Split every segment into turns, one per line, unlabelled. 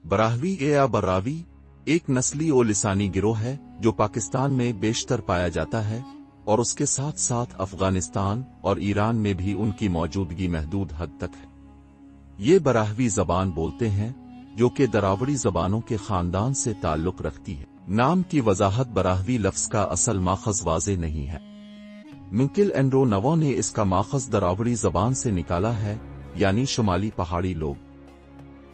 براہوی یا براوی ایک نسلی و لسانی گروہ ہے جو پاکستان میں بیشتر پایا جاتا ہے اور اس کے ساتھ ساتھ افغانستان اور ایران میں بھی ان کی موجودگی محدود حد تک ہے۔ یہ براہوی زبان بولتے ہیں جو کہ دراوڑی زبانوں کے خاندان سے تعلق رکھتی ہے۔ نام کی وضاحت براہوی لفظ کا اصل ماخذ واضح نہیں ہے۔ منکل اینڈرو نوو نے اس کا ماخذ دراوڑی زبان سے نکالا ہے، یعنی شمالی پہاڑی لوگ۔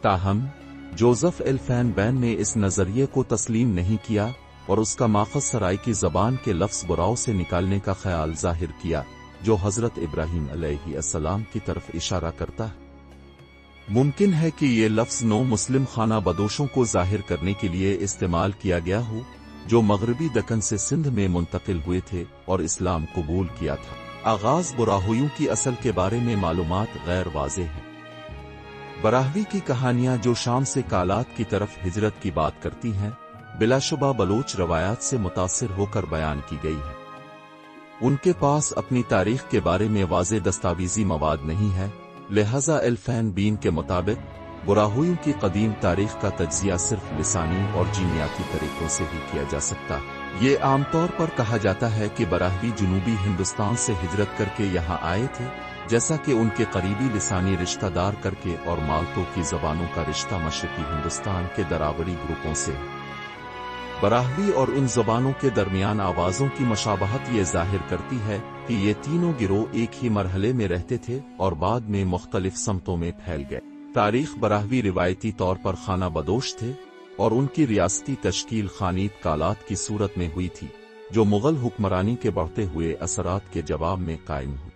تاہم جوزف ایل فین بین نے اس نظریے کو تسلیم نہیں کیا اور اس کا ماخذ سرائیکی زبان کے لفظ براؤ سے نکالنے کا خیال ظاہر کیا، جو حضرت ابراہیم علیہ السلام کی طرف اشارہ کرتا ہے۔ ممکن ہے کہ یہ لفظ نو مسلم خانہ بدوشوں کو ظاہر کرنے کے لیے استعمال کیا گیا ہو، جو مغربی دکن سے سندھ میں منتقل ہوئے تھے اور اسلام قبول کیا تھا۔ آغاز براہویوں کی اصل کے بارے میں معلومات غیر واضح ہے۔ براہوی کی کہانیاں جو شام سے کالات کی طرف ہجرت کی بات کرتی ہیں، بلا شبہ بلوچ روایات سے متاثر ہو کر بیان کی گئی ہے۔ ان کے پاس اپنی تاریخ کے بارے میں واضح دستاویزی مواد نہیں ہے، لہذا ایل فین بین کے مطابق براہویوں کی قدیم تاریخ کا تجزیہ صرف لسانی اور جینیاتی طریقوں سے ہی کیا جا سکتا ہے۔ یہ عام طور پر کہا جاتا ہے کہ براہوی جنوبی ہندوستان سے ہجرت کر کے یہاں آئے تھے، جیسا کہ ان کے قریبی لسانی رشتہ دار کرکے اور مالتو کی زبانوں کا رشتہ مشرقی ہندوستان کے دراوڑی گروپوں سے ہے۔ براہوی اور ان زبانوں کے درمیان آوازوں کی مشابہت یہ ظاہر کرتی ہے کہ یہ تینوں گروہ ایک ہی مرحلے میں رہتے تھے اور بعد میں مختلف سمتوں میں پھیل گئے۔ تاریخ براہوی روایتی طور پر خانہ بدوش تھے اور ان کی ریاستی تشکیل خانیت کالات کی صورت میں ہوئی تھی، جو مغل حکمرانی کے بڑھتے ہوئے اثرات کے جواب میں قائم ہوئی۔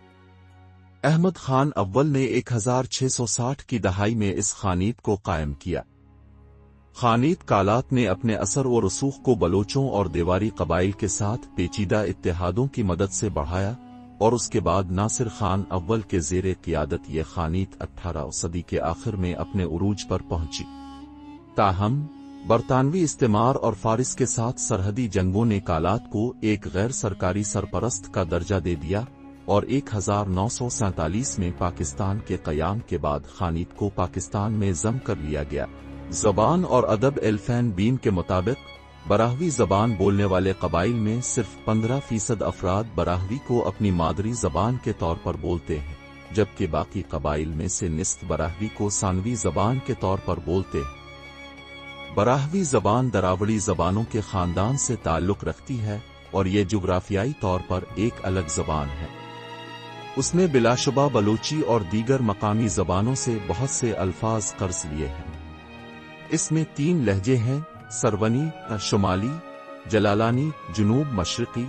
احمد خان اول نے 1660 کی دہائی میں اس خانیت کو قائم کیا۔ خانیت کالات نے اپنے اثر و رسوخ کو بلوچوں اور دیواری قبائل کے ساتھ پیچیدہ اتحادوں کی مدد سے بڑھایا، اور اس کے بعد ناصر خان اول کے زیر قیادت یہ خانیت 18 صدی کے آخر میں اپنے عروج پر پہنچی۔ تاہم برطانوی استعمار اور فارس کے ساتھ سرحدی جنگوں نے کالات کو ایک غیر سرکاری سرپرست کا درجہ دے دیا، اور 1947 میں پاکستان کے قیام کے بعد خانیت کو پاکستان میں ضم کر لیا گیا۔ زبان اور ادب ایل فین بین کے مطابق براہوی زبان بولنے والے قبائل میں صرف 15% افراد براہوی کو اپنی مادری زبان کے طور پر بولتے ہیں، جبکہ باقی قبائل میں سے نصف براہوی کو ثانوی زبان کے طور پر بولتے ہیں۔ براہوی زبان دراوڑی زبانوں کے خاندان سے تعلق رکھتی ہے اور یہ جغرافیائی طور پر ایک الگ زبان ہے۔ اس نے بلا شبہ بلوچی اور دیگر مقامی زبانوں سے بہت سے الفاظ قرض لیے ہیں۔ اس میں 3 لہجے ہیں: سرونی شمالی، جلالانی جنوب مشرقی،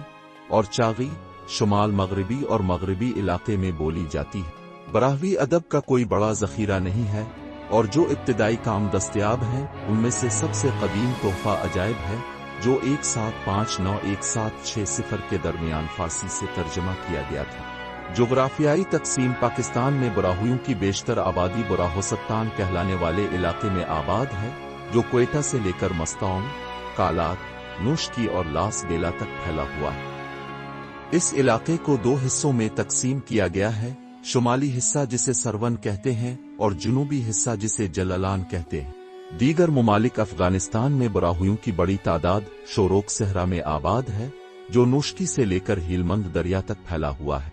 اور چاغی شمال مغربی اور مغربی علاقے میں بولی جاتی ہے۔ براہوی ادب کا کوئی بڑا ذخیرہ نہیں ہے، اور جو ابتدائی کام دستیاب ہیں ان میں سے سب سے قدیم تحفہ عجائب ہے، جو 1759-1760 کے درمیان فارسی سے ترجمہ کیا گیا تھا۔ جغرافیائی تقسیم پاکستان میں براہویوں کی بیشتر آبادی براہوستان کہلانے والے علاقے میں آباد ہے، جو کوئٹہ سے لے کر مستونگ، کالات، نوشکی اور لاس بیلا تک پھیلا ہوا ہے۔ اس علاقے کو 2 حصوں میں تقسیم کیا گیا ہے: شمالی حصہ جسے سرون کہتے ہیں اور جنوبی حصہ جسے جلالان کہتے ہیں۔ دیگر ممالک افغانستان میں براہویوں کی بڑی تعداد شوروک صحرا میں آباد ہے، جو نوشکی سے لے کر ہیلمند دریا تک پھیلا ہوا ہے۔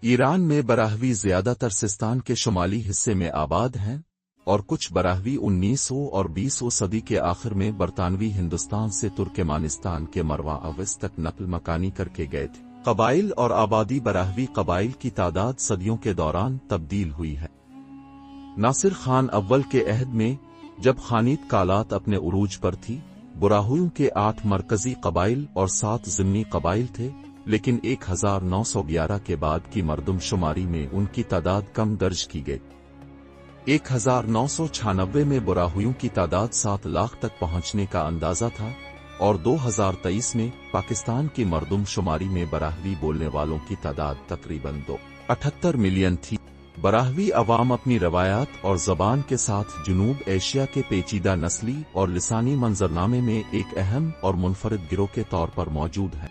ایران میں براہوی زیادہ تر سستان کے شمالی حصے میں آباد ہیں، اور کچھ براہوی 19 اور 20 صدی کے آخر میں برطانوی ہندوستان سے ترکمانستان کے مرواں اوس تک نقل مکانی کر کے گئے تھے۔ قبائل اور آبادی براہوی قبائل کی تعداد صدیوں کے دوران تبدیل ہوئی ہے۔ ناصر خان اول کے عہد میں جب خانیت کالات اپنے عروج پر تھی، براہویوں کے 8 مرکزی قبائل اور 7 ضمنی قبائل تھے، لیکن 1911 کے بعد کی مردم شماری میں ان کی تعداد کم درج کی گئی۔ 1996 میں براہویوں کی تعداد 7 لاکھ تک پہنچنے کا اندازہ تھا، اور 2023 میں پاکستان کی مردم شماری میں براہوی بولنے والوں کی تعداد تقریباً 2.78 ملین تھی۔ براہوی عوام اپنی روایات اور زبان کے ساتھ جنوب ایشیا کے پیچیدہ نسلی اور لسانی منظرنامے میں ایک اہم اور منفرد گروہ کے طور پر موجود ہیں۔